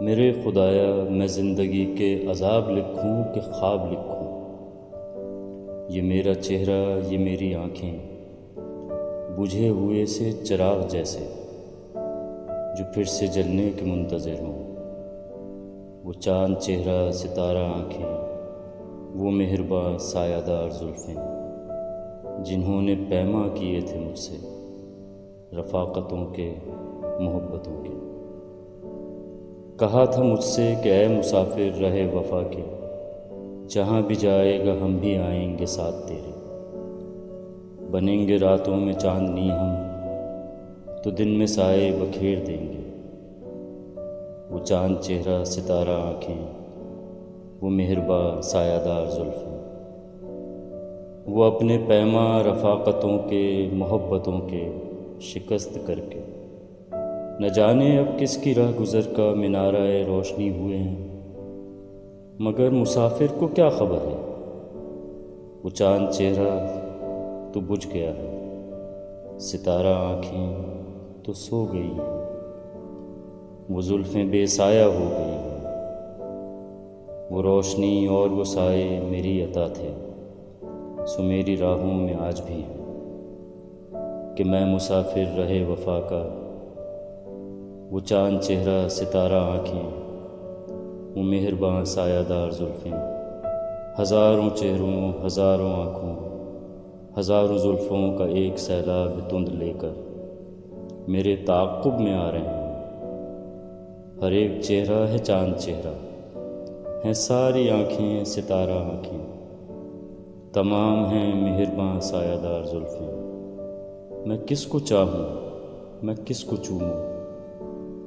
میرے خدایا میں زندگی کے عذاب لکھوں کہ خواب لکھوں، یہ میرا چہرہ یہ میری آنکھیں بجھے ہوئے سے چراغ جیسے جو پھر سے جلنے کے منتظر ہوں۔ وہ چاند چہرہ ستارہ آنکھیں، وہ مہرباں سایہ دار زلفیں جنہوں نے پیما کیے تھے مجھ سے رفاقتوں کے محبتوں کے۔ کہا تھا مجھ سے کہ اے مسافر رہے وفا کے، جہاں بھی جائے گا ہم بھی آئیں گے ساتھ تیرے۔ بنیں گے راتوں میں چاندنی ہم تو دن میں سائے بکھیر دیں گے۔ وہ چاند چہرہ ستارہ آنکھیں، وہ مہرباں سایہ دار زلفیں، وہ اپنے پیما رفاقتوں کے محبتوں کے شکست کر کے نہ جانے اب کس کی راہ گزر کا مینارہ روشنی ہوئے ہیں، مگر مسافر کو کیا خبر ہے۔ وہ چاند چہرہ تو بجھ گیا ہے، ستارہ آنکھیں تو سو گئی ہیں، وہ زلفیں بے سایہ ہو گئی ہیں۔ وہ روشنی اور وہ سائے میری عطا تھے، سو میری راہوں میں آج بھی ہیں کہ میں مسافر رہے وفا کا۔ وہ چاند چہرہ ستارہ آنکھیں، وہ مہرباں سایہ دار زلفیں، ہزاروں چہروں ہزاروں آنکھوں ہزاروں زلفوں کا ایک سیلاب تند لے کر میرے تعاقب میں آ رہے ہیں۔ ہر ایک چہرہ ہے چاند چہرہ، ہیں ساری آنکھیں ستارہ آنکھیں، تمام ہیں مہرباں سایہ دار زلفیں۔ میں کس کو چاہوں، میں کس کو چوموں،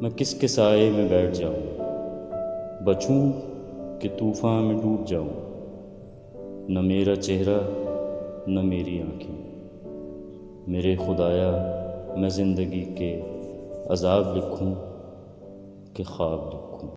میں کس کے سائے میں بیٹھ جاؤں، بچوں کہ طوفان میں ڈوب جاؤں۔ نہ میرا چہرہ نہ میری آنکھیں، میرے خدایا میں زندگی کے عذاب لکھوں کہ خواب لکھوں۔